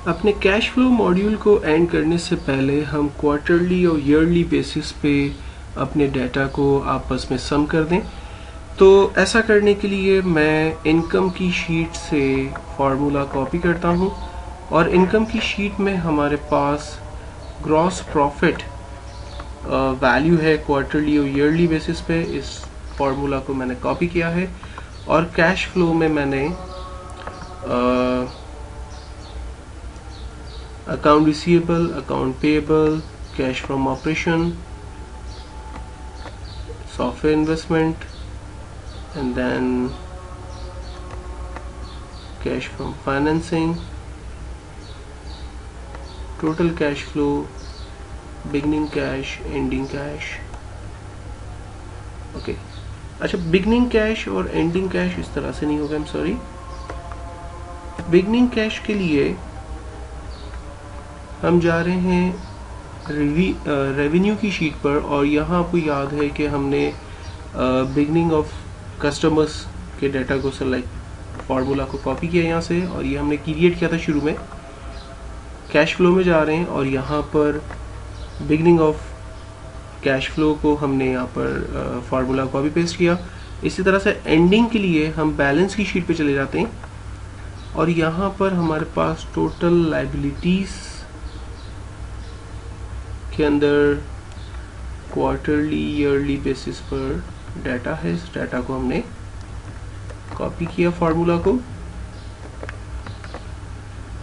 अपने cash flow module को and करने से पहले हम क्वार्टरली और ईयरली बेसिस पे अपने डाटा को आपस में सम कर दें। तो ऐसा करने के लिए मैं इनकम की शीट से फार्मूला कॉपी करता हूं और इनकम की शीट में हमारे पास ग्रॉस प्रॉफिट वैल्यू है क्वार्टरली और ईयरली बेसिस पे। इस फार्मूला को मैंने कॉपी किया है और कैश फ्लो में मैंने account receivable, account payable, cash from operation, software investment, and then cash from financing, total cash flow, beginning cash, ending cash. Okay. अच्छा, beginning cash और ending cash इस तरह से नहीं होगा, I'm sorry. beginning cash के लिए हम जा रहे हैं रेवेन्यू की शीट पर और यहाँ आपको याद है कि हमने बिगनिंग ऑफ कस्टमर्स के डाटा को सेलेक्ट फार्मूला को कॉपी किया यहाँ से और ये हमने क्रिएट किया था शुरू में। कैश फ्लो में जा रहे हैं और यहाँ पर बिगनिंग ऑफ कैश फ्लो को हमने यहाँ पर फार्मूला कॉपी पेस्ट किया। इसी तरह से एंडिंग के लिए हम बैलेंस की शीट पे चले जाते हैं और यहाँ पर हमारे पास टोटल लायबिलिटीज के अंदर क्वार्टरली ईयरली बेसिस पर डाटा है। इस डाटा को हमने कॉपी किया फार्मूला को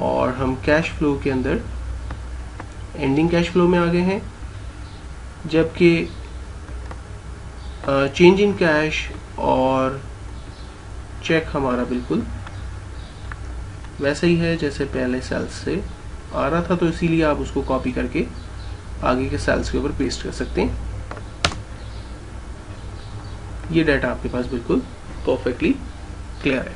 और हम कैश फ्लो के अंदर एंडिंग कैश फ्लो में आ गए हैं, जबकि चेंज इन कैश और चेक हमारा बिल्कुल वैसा ही है जैसे पहले सेल्स से आ रहा था, तो इसीलिए आप उसको कॉपी करके आगे के सेल्स के ऊपर पेस्ट कर सकते हैं। ये डाटा आपके पास बिल्कुल परफेक्टली क्लियर है।